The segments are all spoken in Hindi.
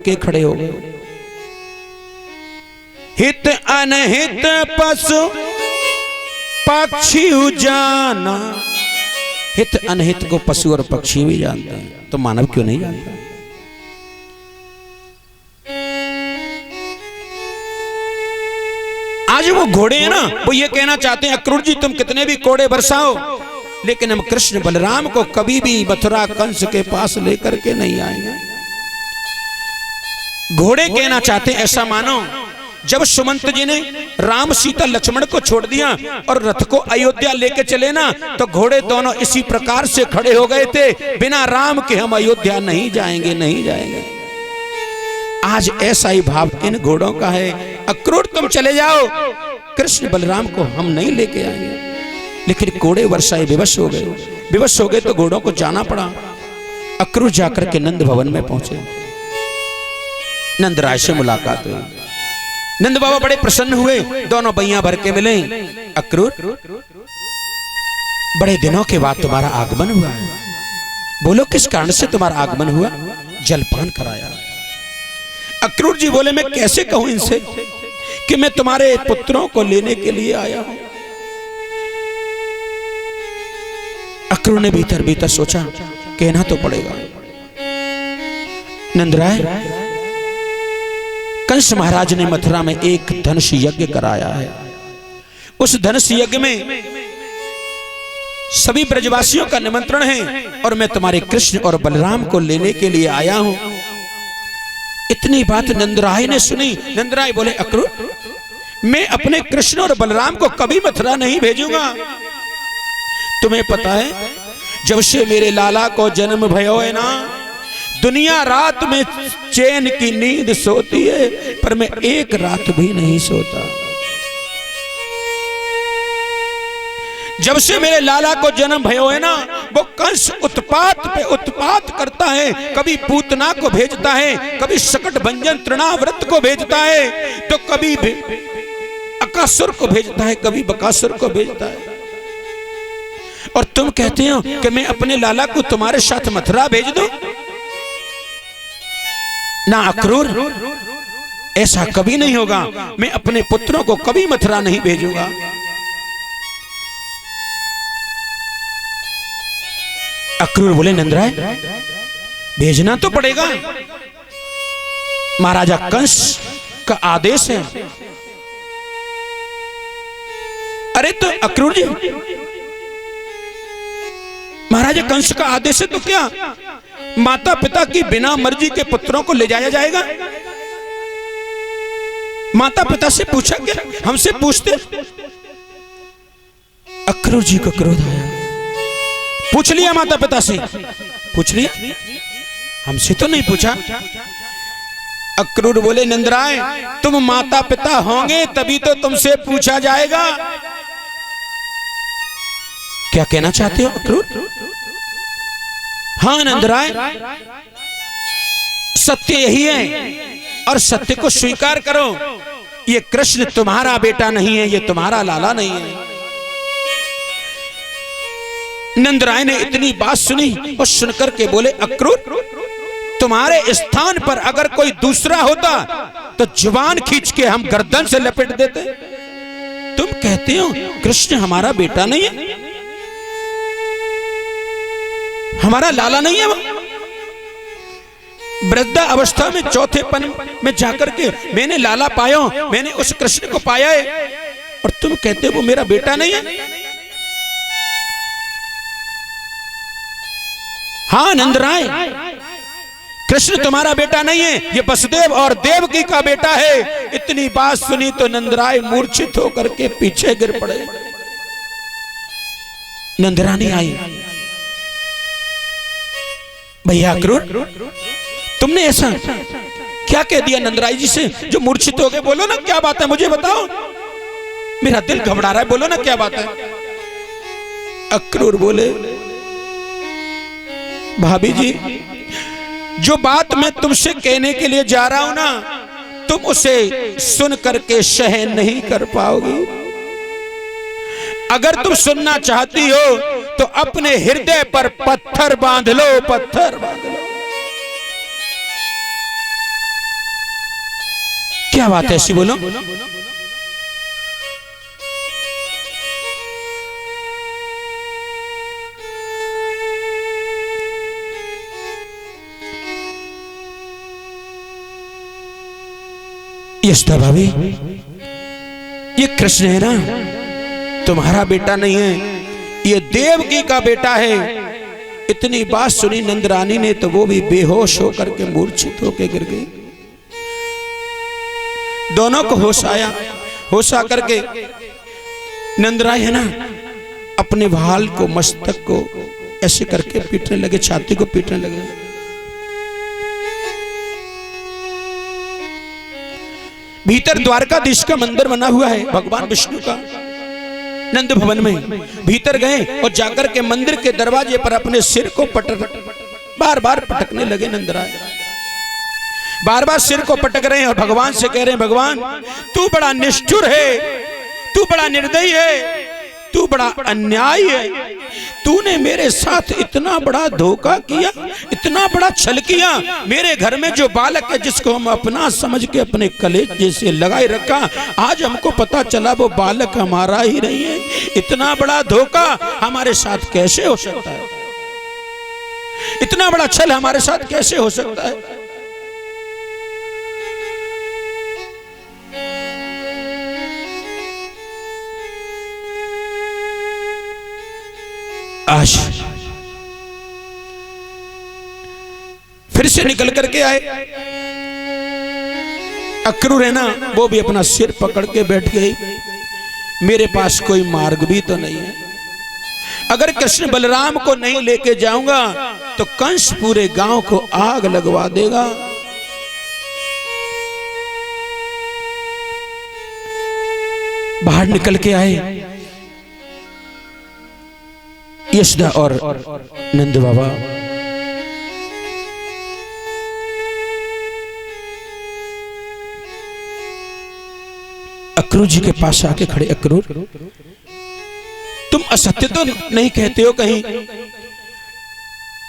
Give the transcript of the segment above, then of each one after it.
के खड़े हो गए। हित अनहित पशु पक्षी जाना। हित अनहित को पशु और पक्षी भी जानते हैं, तो मानव क्यों नहीं जानता? आज वो घोड़े हैं ना, वो ये कहना चाहते हैं अक्रूर जी तुम कितने भी कोड़े बरसाओ, लेकिन हम कृष्ण बलराम को कभी भी मथुरा कंस के पास लेकर के नहीं आएंगे। घोड़े कहना चाहते हैं ऐसा मानो जब सुमंत जी ने राम सीता लक्ष्मण को छोड़ दिया और रथ को अयोध्या लेके चले ना, तो घोड़े दोनों इसी प्रकार से खड़े हो गए थे, बिना राम के हम अयोध्या नहीं जाएंगे, नहीं जाएंगे। आज ऐसा ही भाव इन घोड़ों का है। अक्रूर तुम चले जाओ, कृष्ण बलराम को हम नहीं लेके आएंगे। लेकिन घोड़े वर्षाए विवश हो गए। विवश हो गए तो घोड़ों को जाना पड़ा। अक्रूर जाकर के नंद भवन में पहुंचे। नंदराय से मुलाकात हुई। नंद बाबा बड़े प्रसन्न हुए, दोनों बैया भर के मिले। अक्रूर बड़े दिनों के बाद तुम्हारा आगमन हुआ है, बोलो किस कारण से तुम्हारा आगमन हुआ? जलपान कराया। अक्रूर जी बोले मैं कैसे कहूं इनसे कि मैं तुम्हारे पुत्रों को लेने के लिए आया हूं। अक्रूर ने भीतर भीतर सोचा कहना तो पड़ेगा। नंदराय, कंस महाराज ने मथुरा में एक धनुष यज्ञ कराया है। उस धनुष यज्ञ में सभी ब्रजवासियों का निमंत्रण है और मैं तुम्हारे कृष्ण और बलराम को लेने के लिए आया हूं। इतनी बात नंदराय ने सुनी। नंदराय बोले अक्रूर, मैं अपने कृष्ण और बलराम को कभी मथुरा नहीं भेजूंगा। तुम्हें पता है जब से मेरे लाला को जन्म भयो है ना, दुनिया रात में चैन की नींद सोती है, पर मैं एक रात भी नहीं सोता। जब से मेरे लाला को जन्म भयो है ना, वो कंस उत्पात पे उत्पात करता है। कभी पूतना को भेजता है, कभी शकट भंजन तृणाव्रत को भेजता है, तो कभी अकासुर को भेजता है, कभी बकासुर को भेजता है। और तुम कहते हो कि मैं अपने लाला को तुम्हारे साथ मथुरा भेज दूं? ना अक्रूर, ऐसा कभी नहीं होगा। मैं अपने पुत्रों को कभी मथुरा नहीं भेजूंगा। अक्रूर बोले नंदराय, भेजना तो पड़ेगा, महाराजा कंस का आदेश है। अरे तो अक्रूर जी, महाराजा कंस का आदेश है तो क्या माता पिता की बिना मर्जी के पुत्रों को ले जाया जाएगा? माता पिता से पूछा क्या? हमसे पूछते? अक्रूर जी को क्रोध आया। पूछ लिया माता पिता से? पूछ लिया, हमसे तो नहीं पूछा। अक्रूर बोले नंदराय, तुम माता पिता होंगे तभी तो तुमसे पूछा जाएगा। क्या कहना चाहते हो अक्रूर? हाँ नंदराय, सत्य यही है और सत्य को स्वीकार करो। ये कृष्ण तुम्हारा बेटा नहीं है, ये तुम्हारा लाला नहीं है। नंदराय ने इतनी बात सुनी और सुनकर के बोले अक्रूर, तुम्हारे स्थान पर अगर कोई दूसरा होता तो जुबान खींच के हम गर्दन से लपेट देते। तुम कहते हो कृष्ण हमारा बेटा नहीं है, हमारा लाला नहीं है। वो वृद्धा अवस्था में चौथेपन में जाकर के मैंने लाला पाया, मैंने उस कृष्ण को पाया है, और तुम कहते हो वो मेरा बेटा नहीं है। हाँ नंदराय, कृष्ण तुम्हारा बेटा नहीं है, ये वसुदेव और देवकी का बेटा है। इतनी बात सुनी तो नंदराय मूर्छित होकर के पीछे गिर पड़े। नंदरानी आई, भैया अक्रूर, तुमने ऐसा क्या कह दिया नंदराय जी से जो मूर्छित हो गए? बोलो ना क्या बात है, मुझे बताओ, मेरा दिल घबरा रहा है, बोलो ना क्या बात है। अक्रूर बोले भाभी जी, जो बात मैं तुमसे कहने के लिए जा रहा हूं ना, तुम उसे सुन करके सहन नहीं कर पाओगी। अगर तुम सुनना चाहती हो तो अपने हृदय पर पत्थर बांध लो, पत्थर बांध लो। क्या बात है ऐसी, बोलो। यशोदा भाभी, ये कृष्ण है ना, तुम्हारा बेटा नहीं है, ये देवकी का बेटा है। इतनी बात सुनी नंदरानी ने तो वो भी बेहोश होकर के मूर्छित होकर गिर गई। दोनों को होश आया। होश आकर के नंदराय है ना, अपने भाल को, मस्तक को ऐसे करके पीटने लगे, छाती को पीटने लगे। भीतर द्वारकाधीश का मंदिर बना हुआ है भगवान विष्णु का, नंद भवन में। भीतर गए और जाकर के मंदिर के दरवाजे पर अपने सिर को बार बार पटकने लगे नंदराय। बार बार सिर को पटक रहे हैं और भगवान से कह रहे हैं, भगवान तू बड़ा निष्ठुर है, तू बड़ा निर्दयी है, तू बड़ा अन्यायी है। तूने मेरे साथ इतना बड़ा धोखा किया, इतना बड़ा छल किया। मेरे घर में जो बालक है जिसको हम अपना समझ के अपने कलेज जैसे लगाए रखा, आज हमको पता चला वो बालक हमारा ही नहीं है। इतना बड़ा धोखा हमारे साथ कैसे हो सकता है? इतना बड़ा छल हमारे साथ कैसे हो सकता है? आज फिर से निकल करके आए। अक्रूर है ना, वो भी अपना सिर पकड़ के बैठ गई। मेरे पास कोई मार्ग भी तो नहीं है। अगर कृष्ण बलराम को नहीं लेके जाऊंगा तो कंस पूरे गांव को आग लगवा देगा। बाहर निकल के आए यशोदा और नंद बाबा। अक्रूर जी के पास आके खड़े, अक्रूर तुम असत्य तो नहीं कहते हो कहीं?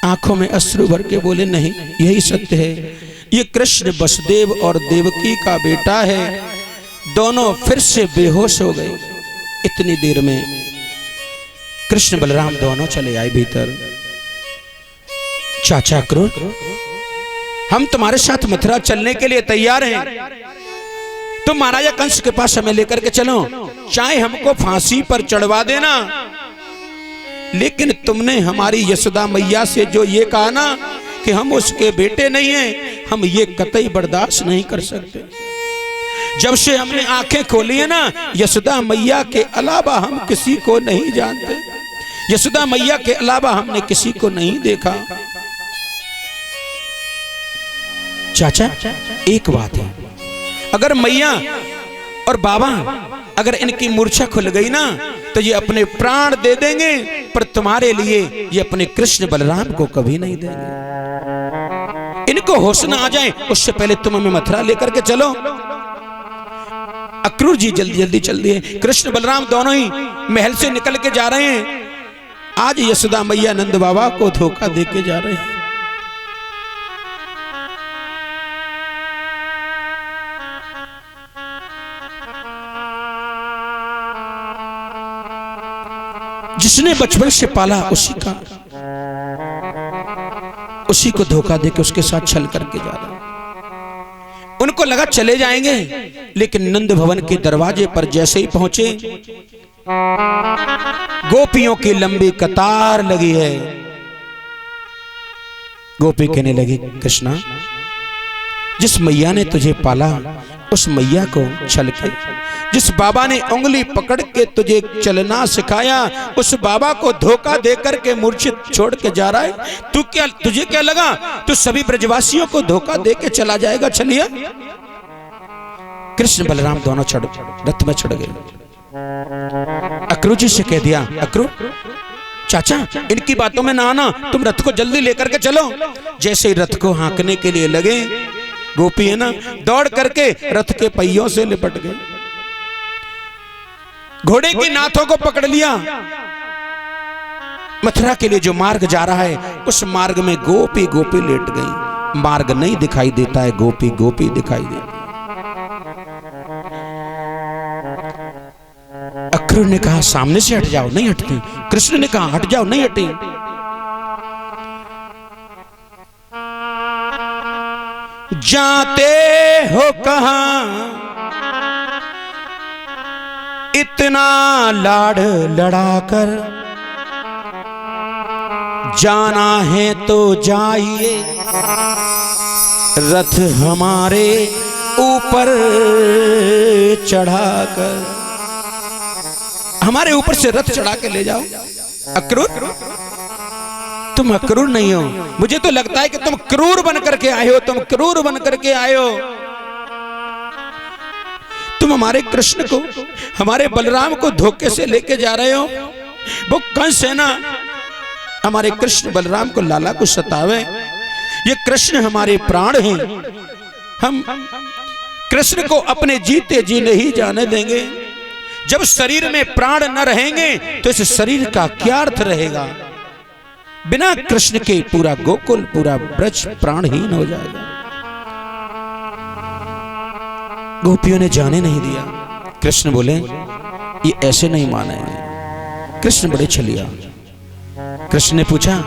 आंखों में अश्रु भर के बोले, नहीं यही सत्य है। ये कृष्ण वसुदेव और देवकी का बेटा है। दोनों फिर से बेहोश हो गए। इतनी देर में कृष्ण बलराम दोनों चले आए भीतर। चाचा अक्रूर, हम तुम्हारे साथ मथुरा चलने के लिए तैयार हैं। तुम महाराजा कंस के पास हमें लेकर के चलो, चाहे हमको फांसी पर चढ़वा देना, लेकिन तुमने हमारी यशोदा मैया से जो ये कहा ना कि हम उसके बेटे नहीं हैं, हम ये कतई बर्दाश्त नहीं कर सकते। जब से हमने आंखें खोली है ना, यशोदा मैया के अलावा हम किसी को नहीं जानते। यशोदा मैया के अलावा हमने किसी को नहीं देखा। चाचा एक बात है, अगर मैया और बाबा अगर इनकी मूर्छा खुल गई ना तो ये अपने प्राण दे देंगे, पर तुम्हारे लिए ये अपने कृष्ण बलराम को कभी नहीं देंगे। इनको होश न आ जाए उससे पहले तुम हमें मथुरा लेकर के चलो। अक्रूर जी जल्दी जल्दी चल दिए। कृष्ण बलराम दोनों ही महल से निकल के जा रहे हैं। आज यशोदा मैया नंद बाबा को धोखा देके जा रहे हैं। जिसने बचपन से पाला उसी को धोखा देके उसके साथ छल करके जा रहा है। उनको लगा चले जाएंगे, लेकिन नंद भवन के दरवाजे पर जैसे ही पहुंचे, गोपियों की लंबी कतार लगी है। गोपी कहने लगी, कृष्णा, जिस मैया ने तुझे पाला उस मैया को छल के, जिस बाबा ने उंगली पकड़ के तुझे चलना सिखाया उस बाबा को धोखा देकर के मूर्छित छोड़ के जा रहा है। तुझे क्या लगा तू सभी ब्रजवासियों को धोखा दे के चला जाएगा? छलिया। कृष्ण बलराम दोनों रथ में चढ़ गए। अक्रूर जी से कह दिया, अक्रूर चाचा इनकी बातों में ना आना, तुम रथ को जल्दी लेकर के चलो। जैसे ही रथ को हाँकने के लिए लगे, गोपी है ना दौड़ करके रथ के पहियों से लिपट गए, घोड़े के नाथों को पकड़ लिया। मथुरा के लिए जो मार्ग जा रहा है उस मार्ग में गोपी गोपी लेट गई। मार्ग नहीं दिखाई देता है, गोपी गोपी दिखाई देती है। क्रूर ने कहा सामने से हट जाओ, नहीं हटती। कृष्ण ने कहा हट जाओ, नहीं हटी। जाते हो कहां इतना लाड़ लड़ाकर, जाना है तो जाइए रथ हमारे ऊपर चढ़ाकर, हमारे ऊपर से रथ चढ़ा के ले जाओ। अक्रूर, तुम अक्रूर नहीं हो, मुझे तो लगता है कि तुम क्रूर बन करके आए हो, तुम क्रूर बन करके आए हो। तुम हमारे कृष्ण को, हमारे बलराम को धोखे से लेके जा रहे हो। वो कंस है ना, हमारे कृष्ण बलराम को लाला को सतावे। ये कृष्ण हमारे प्राण हैं, हम कृष्ण को अपने जीते जी नहीं जाने देंगे। जब शरीर में प्राण न रहेंगे तो इस शरीर का क्या अर्थ रहेगा। बिना कृष्ण के पूरा गोकुल, पूरा ब्रज प्राणहीन हो जाएगा। गोपियों ने जाने नहीं दिया। कृष्ण बोले ये ऐसे नहीं मानेंगे। कृष्ण बड़े छलिया। कृष्ण ने पूछा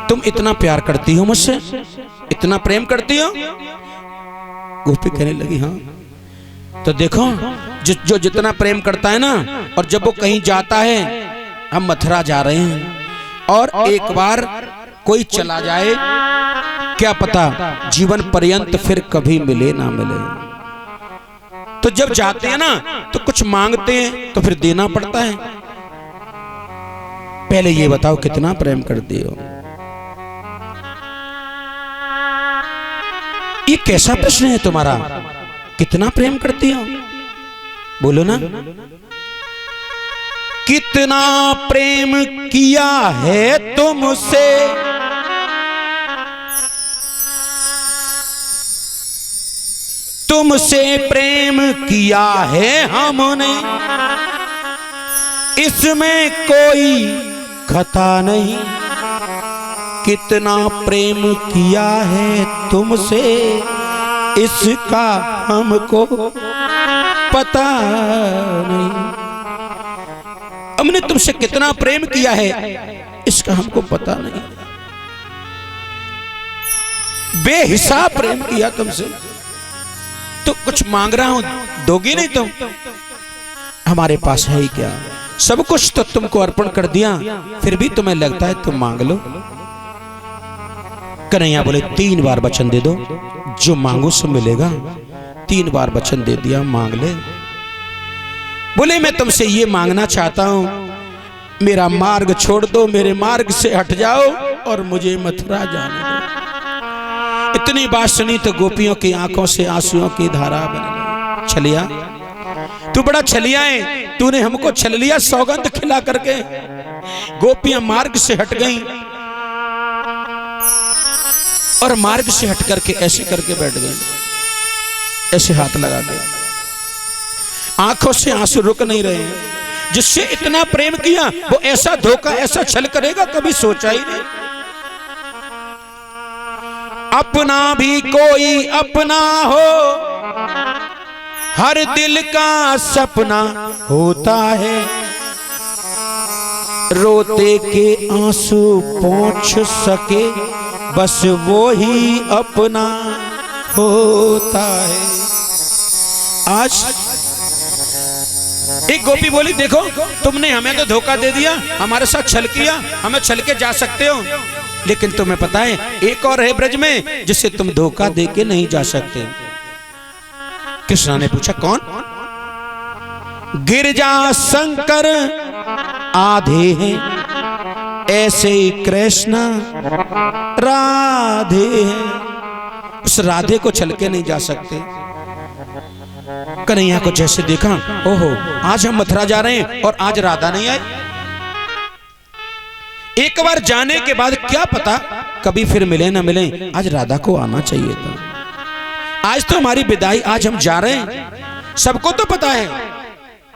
तुम इतना प्यार करती हो मुझसे, इतना प्रेम करती हो? गोपी कहने लगी हाँ। तो देखो जो जितना प्रेम करता है ना, और जब वो कहीं जाता है, हम मथुरा जा रहे हैं और एक बार कोई चला जाए, क्या पता जीवन पर्यंत फिर कभी मिले ना मिले। तो जब जाते हैं ना तो कुछ मांगते हैं तो फिर देना पड़ता है। पहले ये बताओ कितना प्रेम करती हो? ये कैसा प्रश्न है तुम्हारा? कितना प्रेम करती हो? बोलो ना। कितना प्रेम किया है तुमसे, तुमसे प्रेम किया है हमने, इसमें कोई खता नहीं। कितना प्रेम किया है तुमसे, इसका हमको पता नहीं। हमने तुमसे कितना प्रेम किया है इसका हमको पता नहीं। बेहिसाब प्रेम किया तुमसे, तो कुछ मांग रहा हूं, दोगी नहीं तुम? हमारे पास है ही क्या, सब कुछ तो तुमको अर्पण कर दिया, फिर भी तुम्हें लगता है तुम मांग लो। कन्हैया बोले 3 बार वचन दे दो, जो मांगो सो मिलेगा। 3 बार वचन दे दिया, मांग ले। बोले मैं तुमसे ये मांगना चाहता हूं, मेरा मार्ग छोड़ दो, मेरे मार्ग से हट जाओ और मुझे मथुरा जाने दो। इतनी बात सुनी तो गोपियों की आंखों से आंसुओं की धारा बन गई। छलिया, तू बड़ा छलिया है, तूने हमको छल लिया सौगंध खिला करके। गोपियां मार्ग से हट गईं और मार्ग से हट करके ऐसे करके बैठ गए, ऐसे हाथ लगा के। आंखों से आंसू रुक नहीं रहे। जिससे इतना प्रेम किया वो ऐसा धोखा, ऐसा छल करेगा, कभी सोचा ही नहीं। अपना भी कोई अपना हो, हर दिल का सपना होता है। रोते के आंसू पोंछ सके, बस वो ही अपना होता है। आज एक गोपी बोली देखो तुमने हमें तो धोखा दे दिया, हमारे साथ छल किया, हमें छल के जा सकते हो, लेकिन तुम्हें पता है एक और है ब्रज में जिसे तुम धोखा दे के नहीं जा सकते। कृष्णा ने पूछा कौन? गिरजा शंकर आधे हैं, ऐसे ही कृष्ण राधे हैं। उस राधे को छल के नहीं जा सकते। कन्हैया को जैसे देखा, ओहो आज हम मथुरा जा रहे हैं और आज राधा नहीं आई। एक बार जाने के बाद क्या पता कभी फिर मिले ना मिले, आज राधा को आना चाहिए था। आज तो हमारी विदाई, आज हम जा रहे हैं, सबको तो पता है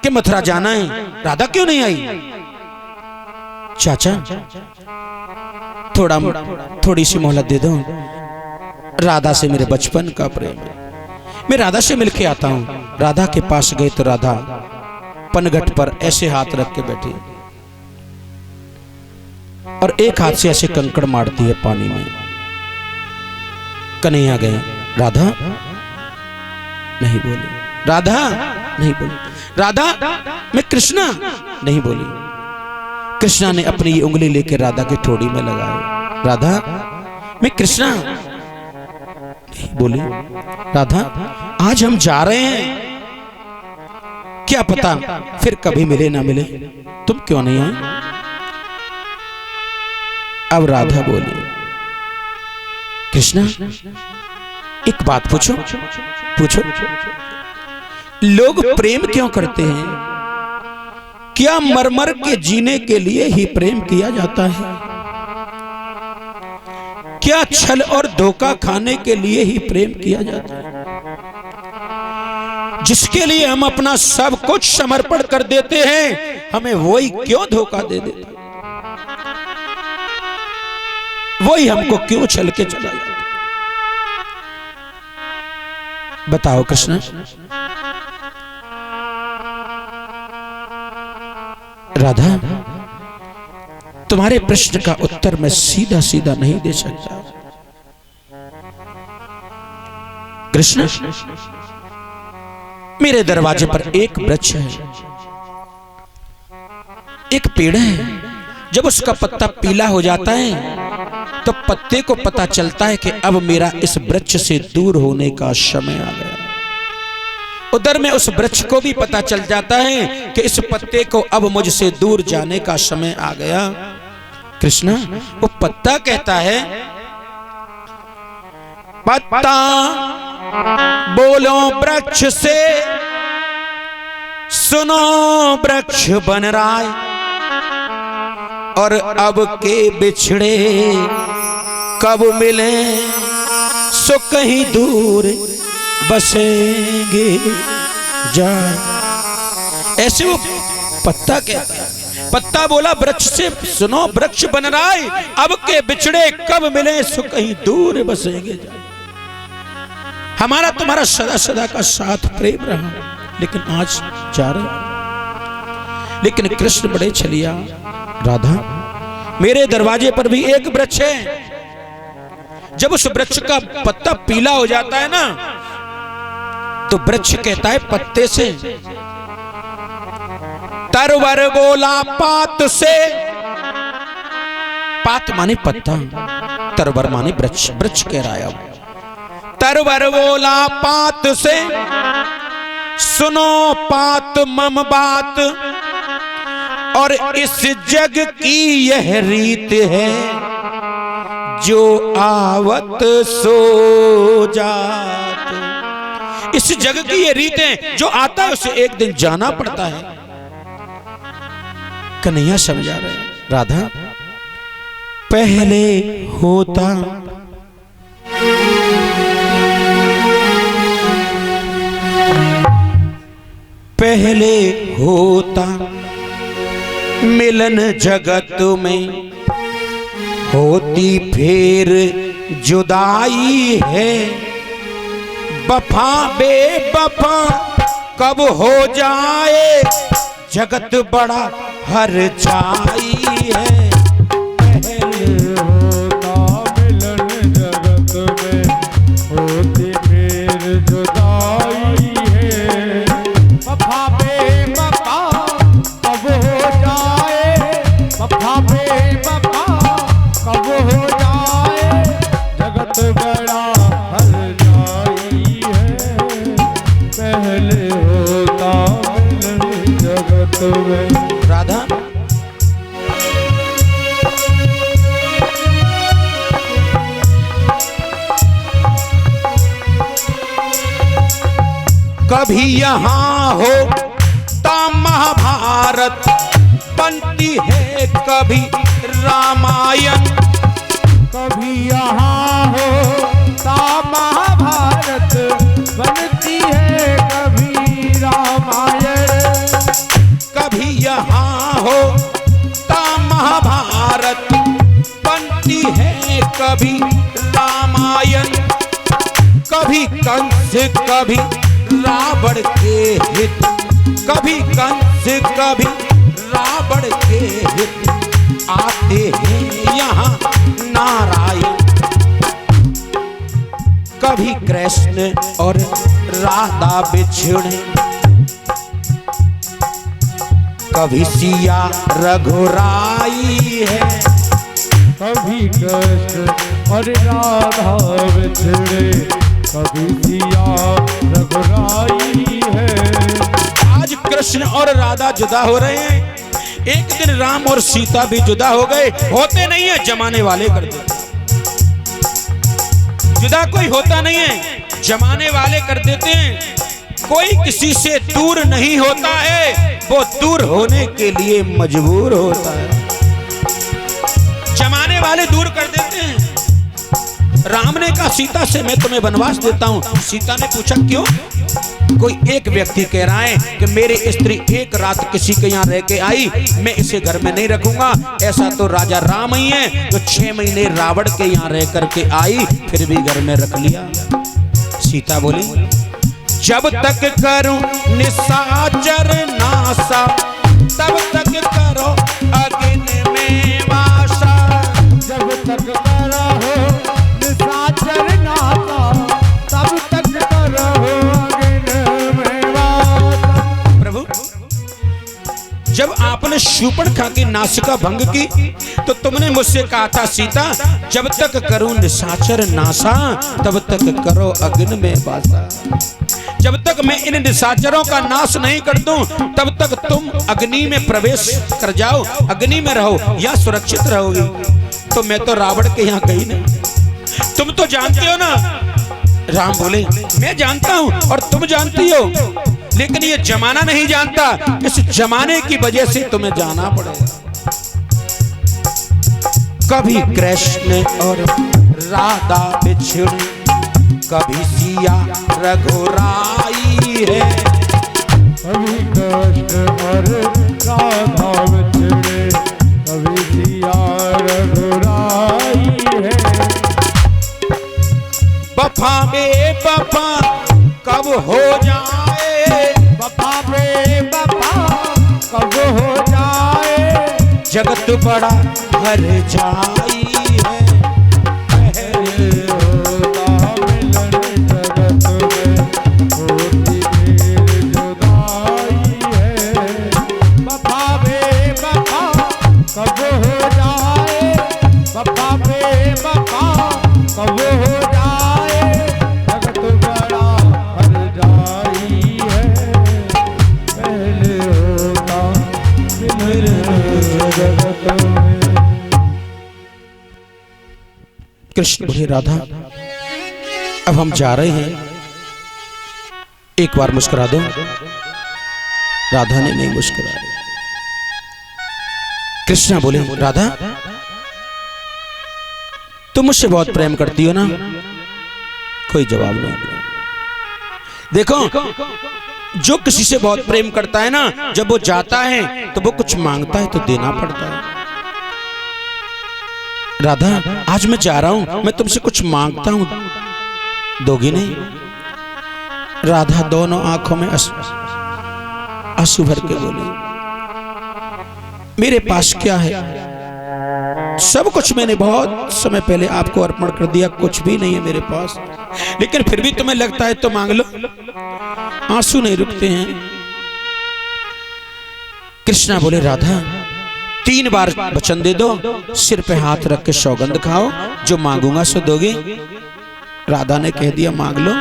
कि मथुरा जाना है, राधा क्यों नहीं आई? चाचा थोड़ी सी मोहलत दे दो, राधा से मेरे बचपन का प्रेम है, मैं राधा से मिलके आता हूं। राधा के पास गए तो राधा पनघट पर ऐसे हाथ रख के बैठी और एक हाथ से ऐसे कंकड़ मारती है पानी में। कन्हैया गए, राधा नहीं बोली, राधा नहीं बोली, राधा मैं कृष्णा नहीं बोली। कृष्णा ने अपनी ये उंगली लेकर राधा की ठोड़ी में लगाई, राधा मैं कृष्णा नहीं बोली। राधा आज हम जा रहे हैं, क्या पता फिर कभी मिले ना मिले, तुम क्यों नहीं आए? अब राधा बोली, कृष्णा एक बात पूछो, पूछो लोग प्रेम क्यों करते हैं? क्या मरमर के जीने के लिए ही प्रेम किया जाता है? क्या छल और धोखा खाने के लिए ही प्रेम किया जाता है? जिसके लिए हम अपना सब कुछ समर्पण कर देते हैं, हमें वही क्यों धोखा दे देता है? वही हमको क्यों छल के चला जाता है? बताओ कृष्ण। राधा तुम्हारे प्रश्न का उत्तर मैं सीधा सीधा नहीं दे सकता। कृष्ण मेरे दरवाजे पर एक वृक्ष है, एक पेड़ है। जब उसका पत्ता पीला हो जाता है तो पत्ते को पता चलता है कि अब मेरा इस वृक्ष से दूर होने का समय आ गया। उधर में उस वृक्ष को भी पता चल जाता है कि इस पत्ते को अब मुझसे दूर जाने का समय आ गया। कृष्णा वो पत्ता कहता है, पत्ता बोलो वृक्ष से, सुनो वृक्ष बन रहा है, और अब के बिछड़े कब मिले सो कहीं दूर बसेंगे जाए। ऐसे वो पत्ता कहता है। पत्ता बोला वृक्ष से, सुनो वृक्ष बन रहा है, अब के बिछड़े कब मिले सो कहीं दूर बसेंगे जाए। हमारा तुम्हारा सदा सदा का साथ प्रेम रहा, लेकिन आज जा रहे। लेकिन कृष्ण बड़े छलिया, राधा मेरे दरवाजे पर भी एक वृक्ष है। जब उस वृक्ष का पत्ता पीला हो जाता है ना, तो वृक्ष कहता है पत्ते से, तरवर बोला पात से। पात माने पत्ता, तरवर माने वृक्ष। वृक्ष कह रहा है अब, तरवर बोला पात से, सुनो पात मम बात, और इस जग की यह रीत है, जो आवत सो जात। इस जग की ये रीत है, जो आता है उसे एक दिन जाना पड़ता है। कन्हैया समझा रहे हैं, राधा पहले होता पहले होता मिलन जगत में, होती फिर जुदाई है। वफा बेवफा कब हो जाए, जगत बड़ा हर जाई है। पहले होता मिलन जगत में, होती फिर जुदाई है। वफा बेवफा कब हो जाए, वफा बेवफा कब हो जाए, जगत बड़ा हर जाई है। पहले होता मिलन जगत में। राधा कभी यहाँ हो ता महाभारत बनती है, कभी रामायण। कभी यहाँ हो ता महाभारत बनती है, कभी रामायण। कभी यहाँ हो ता महाभारत बनती है, कभी रामायण। कभी कंस कभी रावण के हित कभी कंस कभी रावण के हित आते हैं यहाँ नारायण। कभी कृष्ण और राधा बिछड़े, कभी सिया रघुराई है। कभी कृष्ण और राधा बिछड़े, कभी सिया रघुराई है। आज कृष्ण और राधा जुदा हो रहे हैं, एक दिन राम और सीता भी जुदा हो गए। होते नहीं है, जमाने वाले कर देते। जुदा कोई होता नहीं है, जमाने वाले कर देते हैं। कोई किसी से दूर नहीं होता है, वो दूर होने के लिए मजबूर होता है। जमाने वाले दूर कर देते हैं। राम ने कहा सीता से मैं तुम्हें वनवास देता हूं। सीता ने पूछा क्यों? कोई एक व्यक्ति कह रहा है कि मेरी स्त्री एक रात किसी के यहाँ रह के आई, मैं इसे घर में नहीं रखूंगा। ऐसा तो राजा राम ही है जो 6 महीने रावण के यहाँ रह करके आई, फिर भी घर में रख लिया। सीता बोली जब तक करूं निशाचर नासा, तब तक करो अग्नि में वासा। जब तक करो निशाचर नासा, तब तक करो अग्नि में वासा। प्रभु जब आपने शूर्पणखा की नासिका भंग की तो तुमने मुझसे कहा था सीता जब तक करूं निशाचर नासा, तब तक करो अग्नि में वासा। जब तक मैं इन निशाचरों का नाश नहीं कर दूं, तब तक तुम अग्नि में प्रवेश कर जाओ, अग्नि में रहो या सुरक्षित रहोगी। तो मैं तो रावण के यहाँ गई नहीं। तुम तो जानते हो ना। राम बोले मैं जानता हूं और तुम जानती हो, लेकिन ये जमाना नहीं जानता। इस जमाने की वजह से तुम्हें जाना पड़ेगा। कभी कृष्ण और राधा बिछड़ी, कभी सिया रघुराई है। कभी कृष्ण और राधा बिछड़े, कभी सिया रघुराई है। वफा में वफा कब हो जाए, वफा में वफा कब हो जाए। जगत बड़ा हर जाई है। पहले होता मिलन जगत में, होती फिर जुदाई है। वफा में वफा कब हो जाए, वफा में वफा कब हो जाए। जगत बड़ा हर जाई है। पहले होता मिलन जगत में। कृष्ण बोले राधा अब हम जा रहे हैं, एक बार मुस्कुरा दो। राधा ने नहीं मुस्कुराया। कृष्ण बोले राधा तुम मुझसे बहुत प्रेम करती हो ना? कोई जवाब नहीं। देखो जो किसी से बहुत प्रेम करता है ना, जब वो जाता है तो वो कुछ मांगता है तो देना पड़ता है। राधा आज मैं जा रहा हूं, मैं तुमसे कुछ मांगता हूं, दोगी नहीं? राधा दोनों आंखों में आंसू भर के बोली मेरे पास क्या है? सब कुछ मैंने बहुत समय पहले आपको अर्पण कर दिया, कुछ भी नहीं है मेरे पास। लेकिन फिर भी तुम्हें लगता है तो मांग लो। आंसू नहीं रुकते हैं। कृष्णा बोले राधा 3 बार वचन दे दो, सिर पे हाथ रख के सौगंध खाओ, जो मांगूंगा सो दोगे। राधा ने कह दिया मांग लो।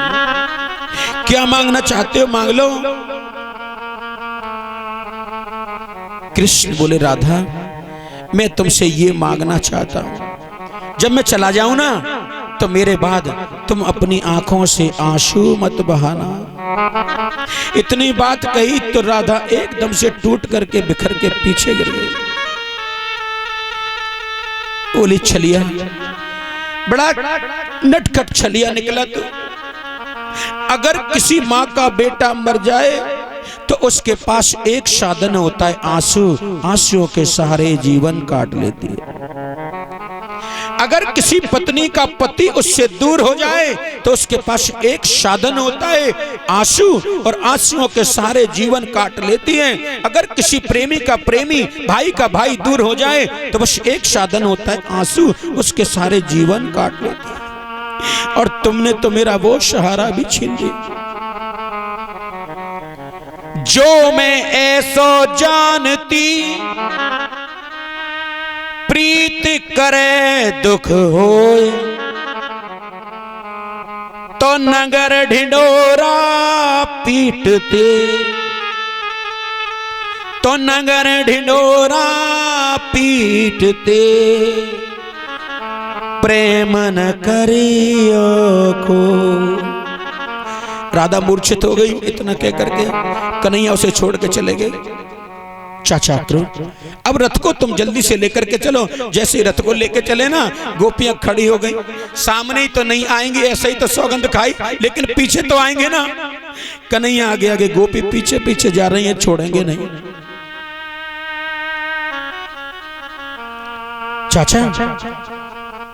क्या मांगना चाहते हो मांग लो। कृष्ण बोले राधा मैं तुमसे ये मांगना चाहता हूं, जब मैं चला जाऊं ना तो मेरे बाद तुम अपनी आंखों से आंसू मत बहाना। इतनी बात कही तो राधा एकदम से टूट करके बिखर के पीछे गिर गई। बोली छलिया, बड़ा नटखट छलिया निकला तू। अगर किसी माँ का बेटा मर जाए तो उसके पास एक साधन होता है आंसू। आंसुओं के सहारे जीवन काट लेती है। अगर किसी पत्नी का पति उससे दूर हो जाए तो उसके पास एक साधन होता है, आंसू, और आंसुओं के सारे जीवन काट लेती हैं। अगर किसी प्रेमी का प्रेमी, भाई का भाई दूर हो जाए तो बस एक साधन होता है, आंसू, उसके सारे जीवन काट लेते हैं। और तुमने तो मेरा वो सहारा भी छीन लिया। जो मैं ऐसो जानती, प्रीत करे दुख होए, तो नगर ढिंडोरा पीटते, तो नगर ढिंडोरा पीटते, प्रेम न करियो को। राधा मूर्छित हो गई। इतना कह करके कन्हैया उसे छोड़ के चले गए। चाचा अब रथ को तुम जल्दी से लेकर के चलो। जैसे रथ को लेकर चले ना, गोपियां खड़ी हो गई। सामने ही तो नहीं आएंगी, ऐसे ही तो सौगंध खाई, लेकिन पीछे तो आएंगे ना। कन्हैया आगे आगे, गोपी पीछे पीछे जा रही है, छोड़ेंगे नहीं। चाचा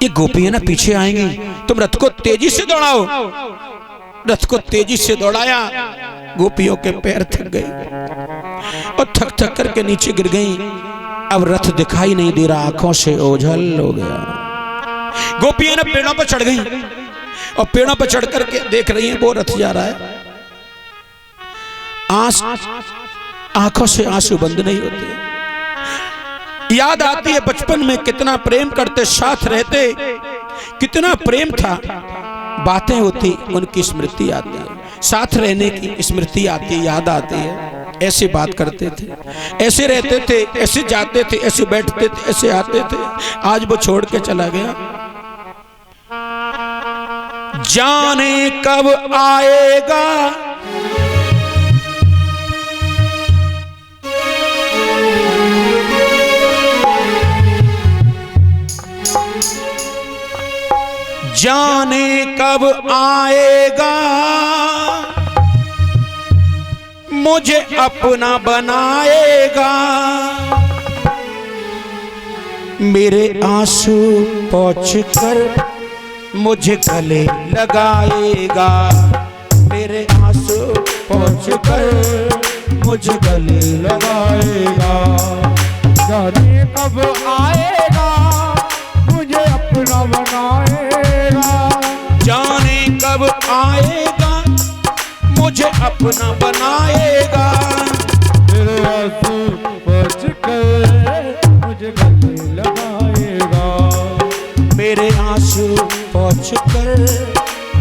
ये गोपियां ना पीछे आएंगी, तुम रथ को तेजी से दौड़ाओ। रथ को तेजी से दौड़ाया, गोपियों के पैर थक गए और थक थक करके नीचे गिर गई। अब रथ दिखाई नहीं दे रहा, आंखों से ओझल हो गया। गोपियां ना पेड़ों पर चढ़ गई और पेड़ों पर चढ़ करके देख रही हैं वो रथ जा रहा है। आंखों से आंसू बंद नहीं होते। याद आती है बचपन में कितना प्रेम करते, साथ रहते, कितना प्रेम था। बातें होती, उनकी स्मृति आती है, साथ रहने की स्मृति आती है, याद आती है। ऐसे बात करते थे, ऐसे रहते थे, ऐसे जाते थे, ऐसे बैठते थे, ऐसे आते थे। आज वो छोड़ के चला गया। जाने कब आएगा जाने कब आएगा मुझे अपना बनाएगा। मेरे आंसू पोंछ कर मुझे गले लगाएगा। मेरे आंसू पोंछ कर मुझे गले लगाएगा। जाने कब आएगा मुझे अपना बनाएगा। जाने कब आएगा मुझे अपना बनाएगा। मेरे आंसू पोंछ कर मुझे गले लगाएगा। मेरे आंसू पोंछ कर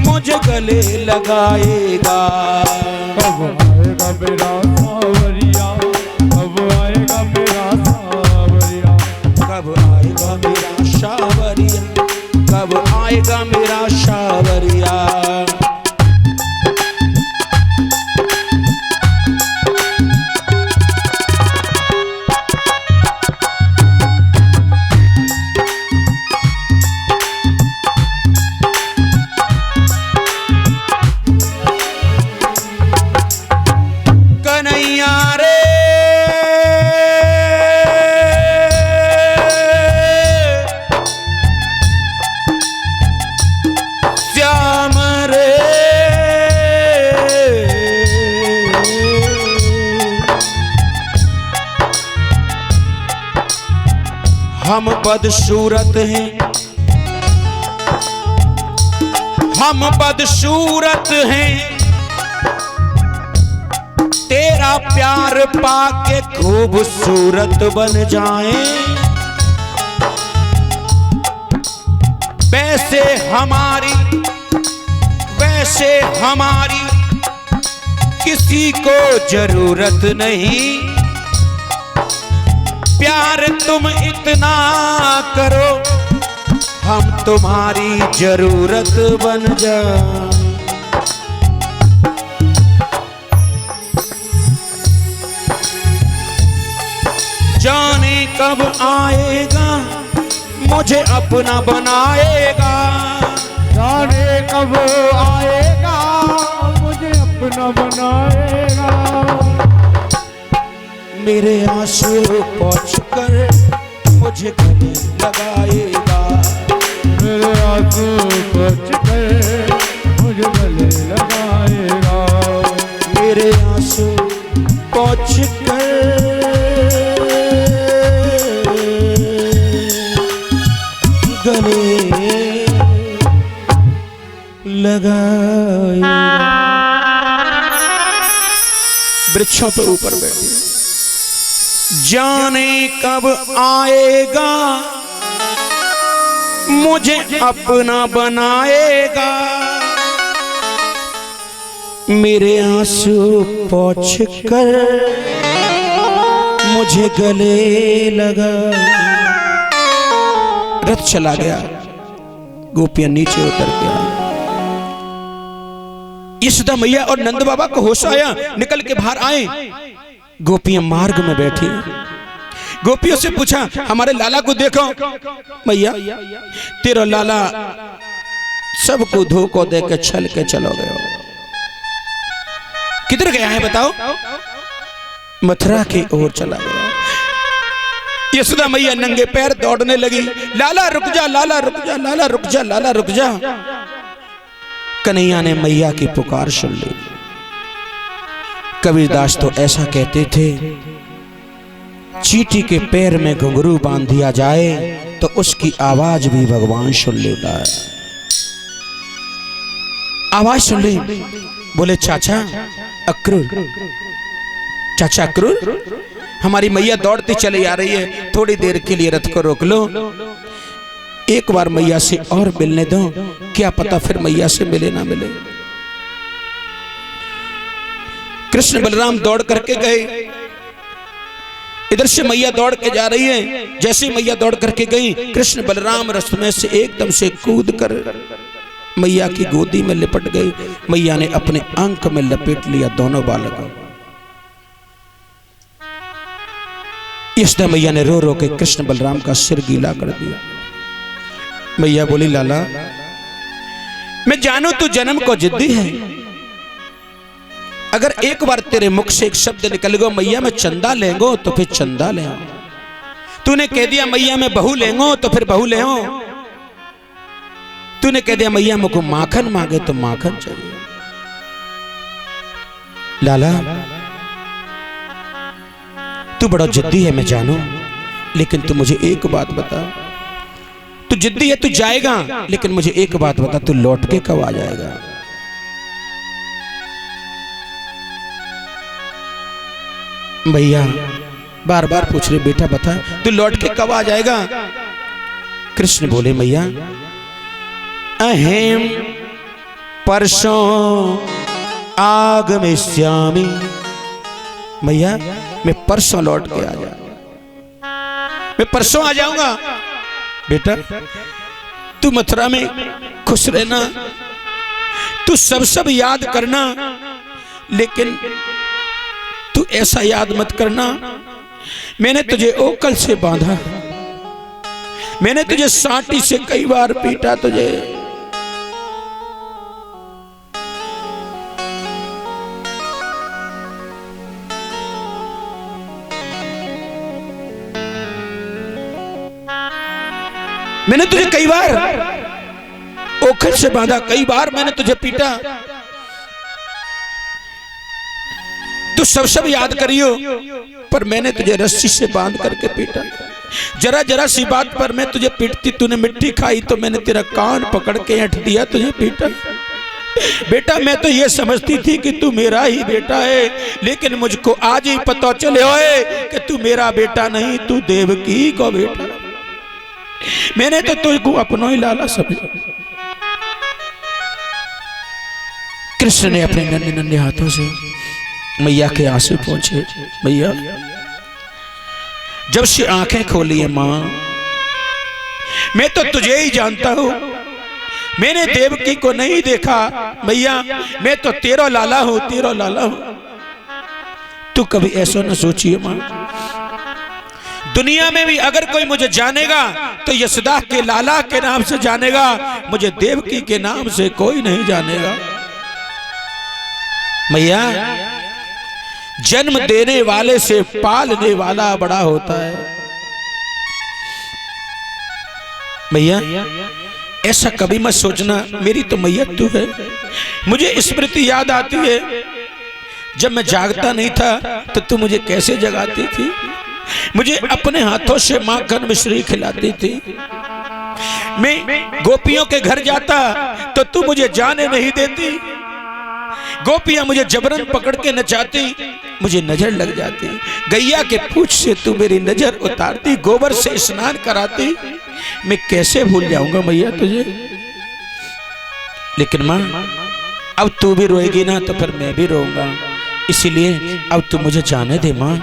मुझे गले लगाएगा। कब आएगा मेरा सावरिया, कब आएगा मेरा सावरिया, कब आएगा मेरा सावरिया, कब आएगा मेरा सावरिया। कन्हैया रे श्याम रे, हम बदसूरत हैं, हम बदसूरत हैं। तेरा प्यार पाके खूबसूरत बन जाएं। वैसे हमारी किसी को जरूरत नहीं। प्यार तुम इतना करो हम तुम्हारी जरूरत बन जाएं। जाने कब आएगा मुझे अपना बनाएगा। जाने कब आएगा मुझे अपना बनाएगा। मेरे आंसू पोंछ कर मुझे गले लगाएगा। सोच कर मुझे गले लगाएगा। मेरे आंसू पोंछ कर गले लगाएगा। वृक्षों पर ऊपर बैठे, जाने कब आएगा मुझे अपना बनाएगा। मेरे आंसू पोंछ कर मुझे गले लगा। रथ चला गया, गोपियां नीचे उतर गया। यशोदा मैया और नंद बाबा को होश आया, निकल के बाहर आए। गोपियां मार्ग में बैठी, गोपियों से पूछा हमारे लाला को देखो। मैया तेरा लाला सबको धोखा दे के छल के चलो गए। किधर गया है बताओ? मथुरा की ओर चला गया। यशोदा मैया नंगे पैर दौड़ने लगी, लाला रुक जा, लाला रुक जा, लाला रुक जा, लाला रुक जा। कन्हैया ने मैया की पुकार सुन ली। कबीरदास तो ऐसा कहते थे, चींटी के पैर में घुंघरू बांध दिया जाए तो उसकी आवाज भी भगवान सुन लेता है। आवाज सुन ली, बोले चाचा अक्रूर, चाचा अक्रूर, हमारी मैया दौड़ती चली आ रही है, थोड़ी देर के लिए रथ को रोक लो, एक बार मैया से और मिलने दो, क्या पता फिर मैया से मिले ना मिले। कृष्ण बलराम दौड़ करके गए, इधर से मैया दौड़ के जा रही है। जैसे मैया दौड़ करके गई, कृष्ण बलराम रथ में से एकदम से कूद कर मैया की गोदी में लिपट गई। मैया ने अपने अंक में लपेट लिया दोनों बालकों। यशोदा मैया ने रो रो के कृष्ण बलराम का सिर गीला कर दिया। मैया बोली लाला मैं जानू तू जन्म को जिद्दी है, अगर एक बार तेरे मुख से एक शब्द निकल गया मैया मैं चंदा लेंगो तो फिर चंदा ले। तूने कह दिया मैया मैं बहू लेंगो तो फिर बहू ले। तूने कह दिया मैया मुझको माखन मांगे तो माखन चाहिए। लाला तू बड़ा जिद्दी है मैं जानू, लेकिन तू मुझे एक बात बता, तू जिद्दी है तू जाएगा, लेकिन मुझे एक बात बता, तू लौट के कब आ जाएगा? भैया बार बार पूछ रहे बेटा बता तू लौट के कब आ जाएगा? कृष्ण बोले मैया अहम परसों आगमिष्यामि, मैया मैं परसों लौट के आ जाऊंगा, मैं परसों आ जाऊंगा। बेटा तू मथुरा में खुश रहना, तू सब याद करना, लेकिन तू ऐसा याद मत करना मैंने तुझे ओकल से बांधा, मैंने तुझे सांटी से कई बार पीटा, तुझे मैंने तुझे कई बार ओखल से बांधा, कई बार मैंने तुझे पीटा, तू सब याद करियो, पर मैंने तुझे रस्सी से बांध करके पीटा। जरा जरा सी बात पर मैं तुझे पीटती, तूने मिट्टी खाई तो मैंने तेरा कान पकड़ के ऐंठ दिया, तुझे पीटा। बेटा मैं तो ये समझती थी कि तू मेरा ही बेटा है, लेकिन मुझको आज ही पता चले होए कि तू मेरा बेटा नहीं, तू देवकी को बेटा। मैंने तो तुझको अपना ही लाला समझा। कृष्ण ने अपने नन्हे नन्हे हाथों से मैया के आंसू पोंछे। मैया जब से आंखें खोली है मां, मैं तो तुझे ही जानता हूं, मैंने देवकी को नहीं देखा। मैया मैं तो तेरा लाला हूं, तेरा लाला हूं। तू कभी ऐसा न सोचिए मां, दुनिया में भी अगर कोई मुझे जानेगा तो यशोदा के लाला के नाम से जानेगा, मुझे देवकी के नाम से कोई नहीं जानेगा। मैया जन्म देने वाले से पालने वाला बड़ा होता है। भैया ऐसा कभी मत सोचना, मेरी तो मैयत तू है। मुझे स्मृति याद आती है, जब मैं जागता नहीं था तो तू मुझे कैसे जगाती थी, मुझे अपने हाथों से माखन मिश्री खिलाती थी। मैं गोपियों के घर जाता तो तू मुझे जाने नहीं देती, गोपियां मुझे जबरन पकड़ के नचाती, मुझे नजर लग जाती। गैया के पूंछ से तू मेरी नजर उतारती, गोबर से स्नान कराती, मैं कैसे भूल जाऊंगा मैया तुझे। लेकिन माँ अब तू भी रोएगी ना तो फिर मैं भी रोऊंगा, इसीलिए अब तू मुझे जाने दे माँ।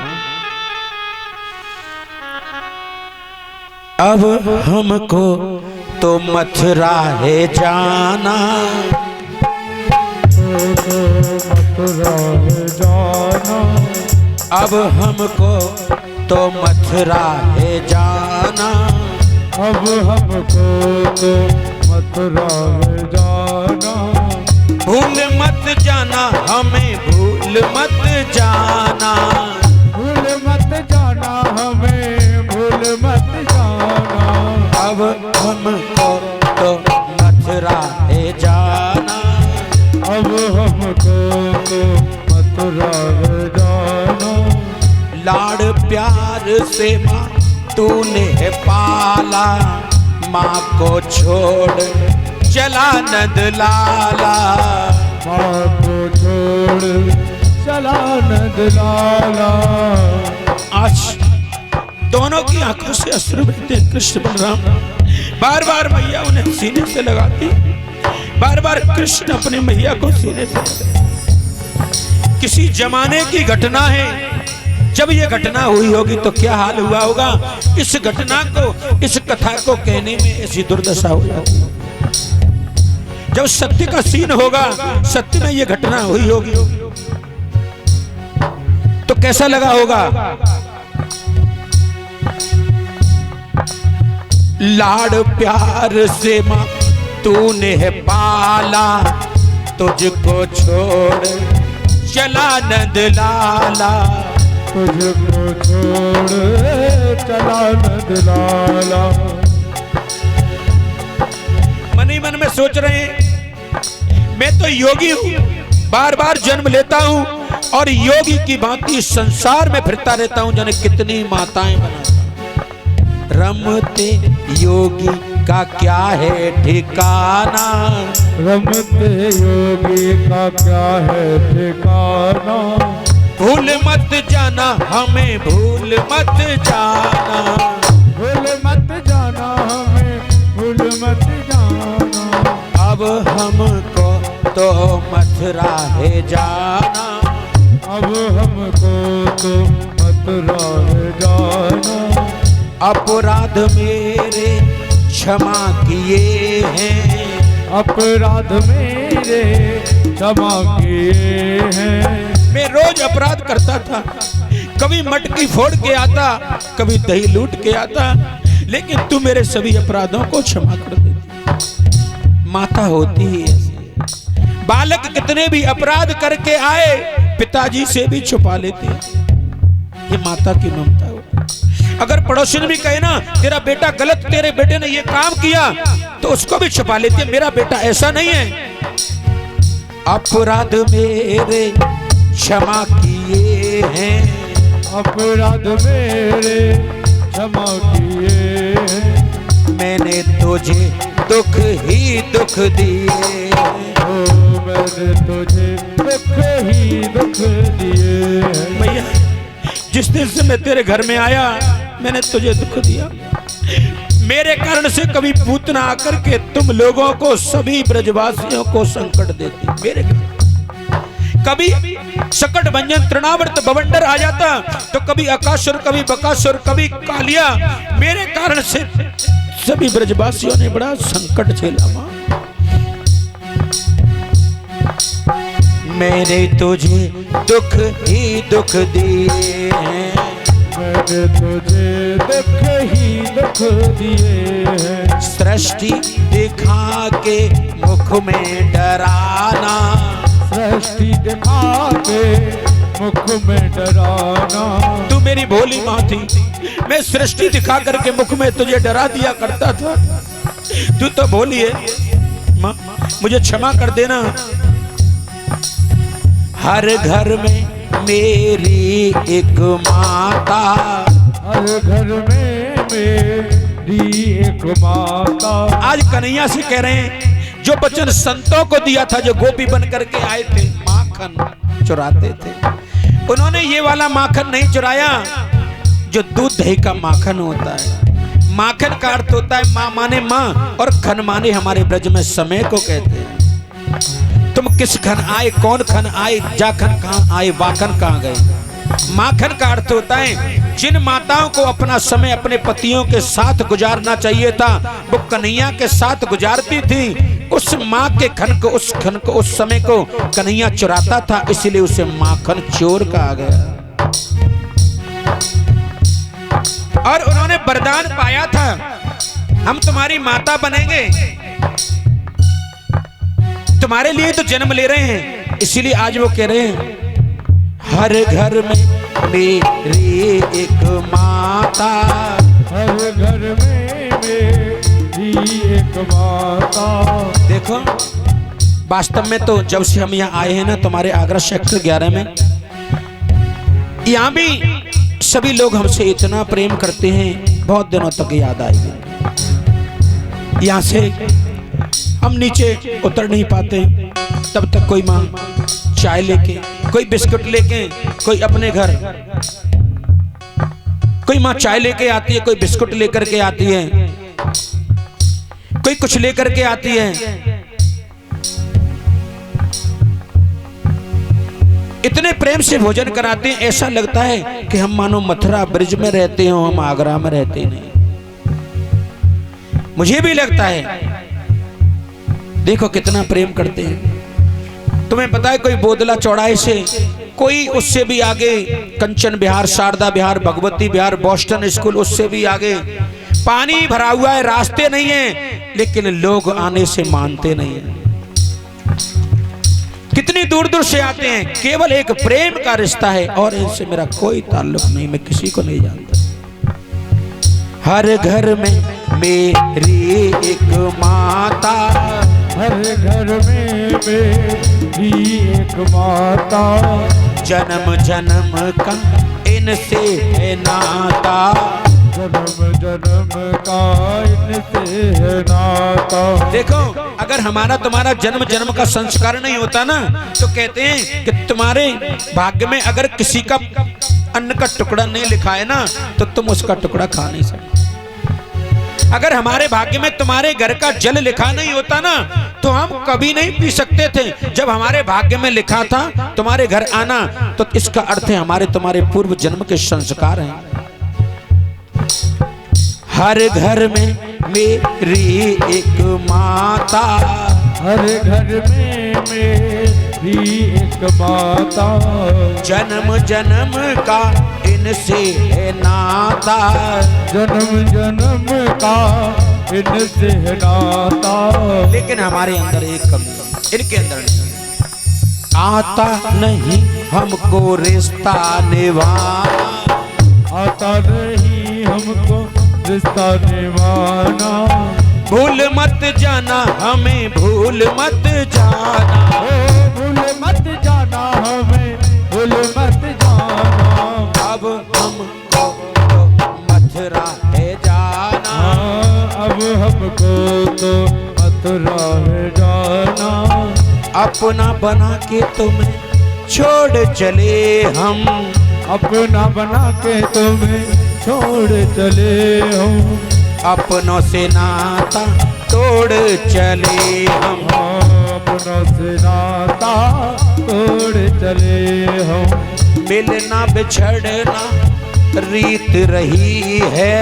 अब हमको तो मथुरा है जाना, मथुरा है जाना, अब हमको तो मथुरा है जाना, अब हमको तो मथुरा है जाना। भूल मत जाना हमें, भूल मत जाना, भूल मत जाना हमें, भूल मत जाना। अब हमको तो मथुरा है जाना, अब हमको तो मथुरा है जाना। लाड़ प्यार से माँ तूने पाला, माँ को छोड़ चला नंद लाला, माँ को छोड़ चला नंद लाला। आज दोनों की आंखों से अश्रु बहते कृष्ण बलराम, बार बार मैया उन्हें सीने से लगाती, बार बार कृष्ण अपने मैया को सीने से। किसी जमाने की घटना है, जब ये घटना हुई होगी तो क्या हाल हुआ होगा। इस घटना को, इस कथा को कहने में ऐसी दुर्दशा हो जाती है। जब सत्य का सीन होगा, सत्य में ये घटना हुई होगी तो कैसा लगा होगा। लाड़ प्यार से माँ तूने है पाला, तुझको छोड़ चला नंद लाला, तुझको छोड़ चला नंद लाला। मन ही मन में सोच रहे हैं, मैं तो योगी हूँ, बार बार जन्म लेता हूँ और योगी की भांति संसार में फिरता रहता हूँ, जाने कितनी माताएं बनाता। रमते योगी का क्या है ठिकाना, रमते योगी का क्या है ठिकाना। भूल मत जाना हमें, भूल मत जाना, भूल मत जाना हमें, भूल मत जाना। अब हमको तो मथुरा है जाना, अब हमको तो मथुरा है जाना। अपराध मेरे क्षमा किए हैं, अपराध मेरे क्षमा किए हैं। मैं रोज अपराध करता था, कभी मटकी फोड़ के आता, कभी दही लूट के आता, लेकिन तू मेरे सभी अपराधों को क्षमा कर देती। माता होती ही ऐसी। बालक कितने भी अपराध करके आए, पिताजी से भी छुपा लेते। ये माता की ममता होती। अगर पड़ोसी भी कहे ना तेरा बेटा गलत, तेरे बेटे ने ये काम किया, तो उसको भी छुपा लेती है, मेरा बेटा ऐसा नहीं है। अपराध मेरे क्षमा किए हैं, अपराध मेरे क्षमा किए हैं। मैंने तुझे दुख ही दुख दिए, ओ मैंने तुझे दुख ही दुख दिए हैं। भैया जिस दिन से मैं तेरे घर में आया, मैंने तुझे दुख दिया। मेरे कारण से कभी पूतना आकर के तुम लोगों को, सभी ब्रजवासियों को संकट देती। मेरे कारण कभी सकट भंजन तृणावर्त बवंडर आ जाता, तो कभी अकासुर, कभी बकासुर, कभी कालिया। मेरे कारण से सभी ब्रजवासियों ने बड़ा संकट झेला। मां मैंने तुझे दुख ही दुख दिए हैं, मैंने तुझे दुख ही दुख दिए हैं। सृष्टि दिखा के मुख में डराना, सृष्टि दिखा के मुख में डराना। तू मेरी भोली माँ थी, मैं सृष्टि दिखा करके मुख में तुझे डरा दिया करता था। तू तो बोलिए माँ मुझे क्षमा कर देना। हर घर में मेरी एक माता, हर घर में मेरी एक माता। आज कन्हैया से कह रहे हैं जो वचन संतों को दिया था, जो गोपी बन करके आए थे, माखन चुराते थे, उन्होंने ये वाला माखन नहीं चुराया जो दूध दही का माखन होता है। माखन का अर्थ होता है माँ माने माँ, और खन माने हमारे ब्रज में समय को कहते हैं। तुम किस खन आए, कौन खन आए, जाखन कहाँ आए, वाखन कहाँ गए। माखन का अर्थ होता है जिन माताओं को अपना समय अपने पतियों के साथ गुजारना चाहिए था, वो कन्हैया के साथ गुजारती थी। उस माँ के खन को, उस खन को, उस समय को कन्हैया चुराता था, इसलिए उसे माखन चोर कहा गया। और उन्होंने वरदान पाया था हम तुम्हारी माता बनेंगे, तुम्हारे लिए तो जन्म ले रहे हैं। इसीलिए आज वो कह रहे हैं हर घर में मेरी एक माता, हर घर में मेरी एक माता। देखो वास्तव में तो जब से हम यहाँ आए हैं ना, तुम्हारे आगरा सेक्टर 11 में, यहाँ भी सभी लोग हमसे इतना प्रेम करते हैं, बहुत दिनों तक याद आएगी। यहाँ से हम नीचे उतर नहीं पाते, तब तक कोई माँ चाय लेके, कोई बिस्कुट लेके, कोई अपने घर, कोई माँ चाय लेके आती है, कोई बिस्कुट लेकर के आती है, कोई कुछ लेकर के आती है। इतने प्रेम से भोजन कराते हैं, ऐसा लगता है कि हम मानो मथुरा ब्रिज में रहते हो, हम आगरा में रहते नहीं। मुझे भी लगता है, देखो कितना प्रेम करते हैं। तुम्हें पता है कोई बोदला चौड़ाई से, कोई उससे भी आगे कंचन विहार, शारदा विहार, भगवती विहार, बोस्टन स्कूल, उससे भी आगे पानी भरा हुआ है, रास्ते नहीं है, लेकिन लोग आने से मानते नहीं है। कितनी दूर दूर से आते हैं, केवल एक प्रेम का रिश्ता है और इनसे मेरा कोई ताल्लुक नहीं, मैं किसी को नहीं जानता। हर घर में मेरी एक माता, हर घर में मेरी एक माता। जन्म जन्म का इनसे है नाता, जन्म जन्म का इनसे है नाता। देखो अगर हमारा तुम्हारा जन्म जन्म का संस्कार नहीं होता ना, तो कहते हैं कि तुम्हारे भाग्य में अगर किसी का अन्न का टुकड़ा नहीं लिखा है ना, तो तुम उसका टुकड़ा खा नहीं सकते। अगर हमारे भाग्य में तुम्हारे घर का जल लिखा नहीं होता ना, तो हम कभी नहीं पी सकते थे। जब हमारे भाग्य में लिखा था तुम्हारे घर आना, तो इसका अर्थ है हमारे तुम्हारे पूर्व जन्म के संस्कार हैं। हर घर में मेरी एक माता, हर घर में मेरी एक माता। जन्म जन्म का इनसे है नाता, जन्म जन्म का इनसे है नाता। लेकिन हमारे अंदर एक कमी है, इनके अंदर नहीं। आता नहीं हमको रिश्ता निभाना, आता नहीं हमको रिश्ता निभाना। भूल मत जाना हमें, भूल मत जाना, भूल मत जाना हमें, भूल मत जाना। अब हमको तो मथुरा है जाना, अब हमको तो मथुरा है जाना। अपना बना के तुम्हें छोड़ चले हम, अपना बना के तुम्हें छोड़ चले हम। अपनों से नाता तोड़ चले हम, अपनों से नाता तोड़ चले हम। मिलना बिछड़ना रीत रही है,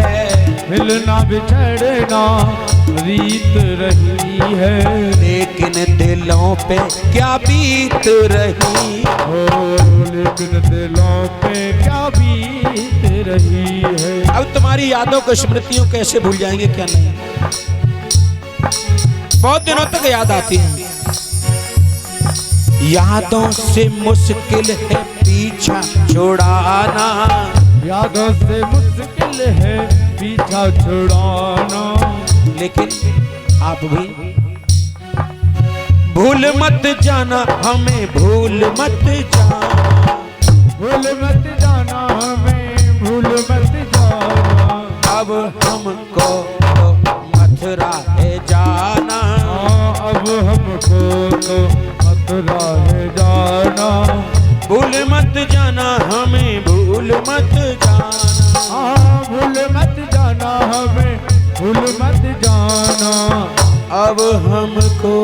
मिलना बिछड़ना रीत रही है। लेकिन दिलों पे क्या बीत रही, लेकिन दिलों पे क्या बीत रही है। अब तुम्हारी यादों को, स्मृतियों कैसे भूल जाएंगे, क्या नहीं, बहुत दिनों तक याद आती है। यादों से मुश्किल है पीछा छुड़ाना, यादों से मुश्किल है पीछा छुड़ाना। लेकिन आप भी भूल मत जाना, हमें भूल मत जाना, भूल मत जाना, हमें भूल मत जाना। अब हमको तो मथुरा है जाना, अब हमको तो मथुरा है जाना। भूल मत जाना, हमें भूल मत जाना, भूल मत जाना, हमें भूल मत जाना। अब हमको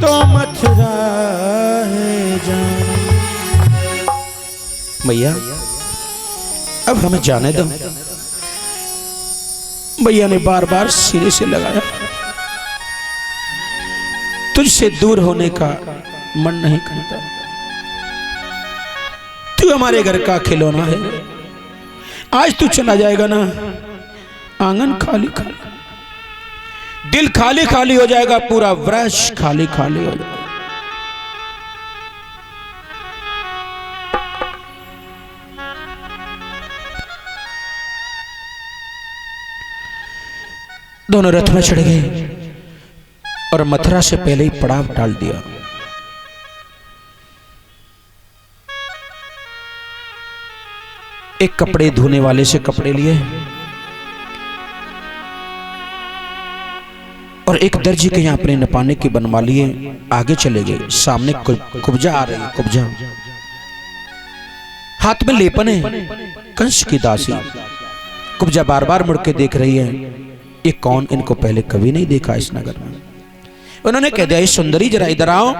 तो मथुरा है जाना। भैया अब हमें जाने दो। भैया ने बार बार सिरे से लगाया, तुझसे दूर होने का मन नहीं करता, तू हमारे घर का खिलौना है। आज तू चला जाएगा ना, आंगन खाली खाली, दिल खाली खाली हो जाएगा, पूरा वृक्ष खाली खाली हो जाएगा। दोनों रथ में चढ़ गए और मथुरा से पहले ही पड़ाव डाल दिया। एक कपड़े धोने वाले से कपड़े लिए और एक दर्जी के यहाँ अपने नपाने की बनवा लिए। आगे चले गए, सामने कुब्जा आ रही, कुब्जा हाथ में लेपन है, कंस की दासी। कुब्जा बार बार मुड़ के देख रही है, ये कौन, इनको पहले कभी नहीं देखा इस नगर में। उन्होंने कह दिया, सुंदरी जरा इधर आओ।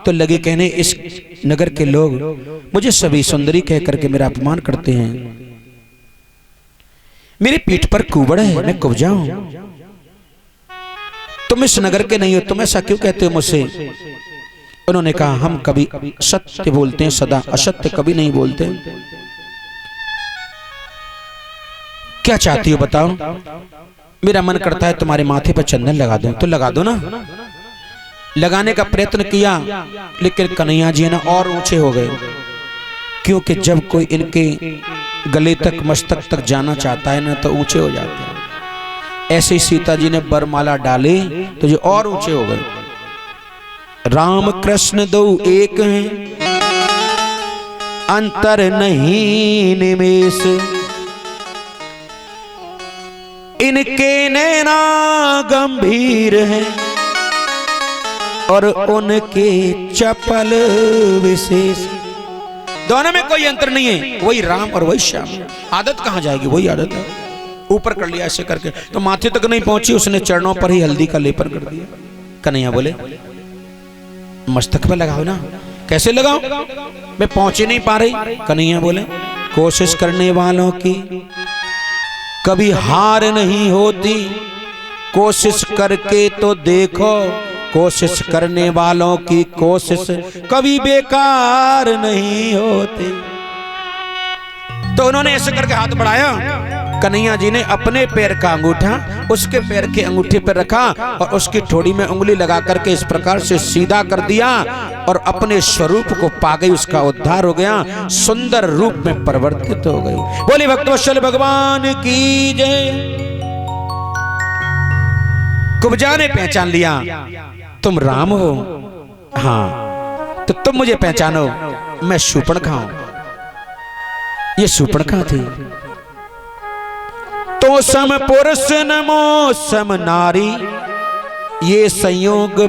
तो लगे कहने, इस नगर के लोग मुझे सभी सुंदरी कह करके मेरा अपमान करते हैं, मेरी पीठ पर कुबड़ है, मैं कुब्जा हूं, तुम इस नगर के नहीं हो, तुम ऐसा क्यों कहते हो मुझसे। उन्होंने कहा, हम कभी सत्य बोलते हैं सदा, असत्य कभी नहीं बोलते। क्या चाहती हो बताओ। मेरा मन करता है तुम्हारे माथे पर चंदन लगा दूं। तो लगा दो ना। लगाने का प्रयत्न किया, लेकिन कन्हैया जी ना और ऊंचे हो गए, क्योंकि जब कोई इनके गले तक मस्तक तक जाना चाहता है ना तो ऊंचे हो जाते हैं। ऐसे ही सीता जी ने बरमाला डाली तो जो और ऊंचे हो गए। राम कृष्ण दो एक हैं, अंतर नहीं निमेष, इनके नैना गंभीर हैं और उनके चपल विशेष। दोनों में कोई अंतर नहीं है, वही राम और वही श्याम। आदत कहां जाएगी, वही आदत है। ऊपर कर लिया ऐसे करके, तो माथे तक नहीं पहुंची, उसने चरणों पर ही हल्दी का लेपन कर दिया। कन्हैया बोले, मस्तक पे लगाओ ना। कैसे लगाओ, मैं पहुंच ही नहीं पा रही। कन्हैया बोले, कोशिश करने वालों की कभी हार नहीं होती, कोशिश करके तो देखो, कोशिश करने वालों की कोशिश कभी बेकार नहीं होती। तो उन्होंने ऐसे करके हाथ बढ़ाया। कन्हैया जी ने अपने पैर का अंगूठा उसके पैर के अंगूठे पर रखा और उसकी ठोड़ी में उंगली लगा करके इस प्रकार से सीधा कर दिया और अपने स्वरूप को पा गई। उसका उद्धार हो गया, सुंदर रूप में परिवर्तित हो गई। बोले भक्तवत्सल भगवान की जय। कुब्जा ने पहचान लिया, तुम राम हो। हाँ, तो तुम मुझे पहचानो, मैं शूर्पणखा हूं। ये शूर्पणखा थी। तो सम पुरुष नमो सम नारी, ये संयोग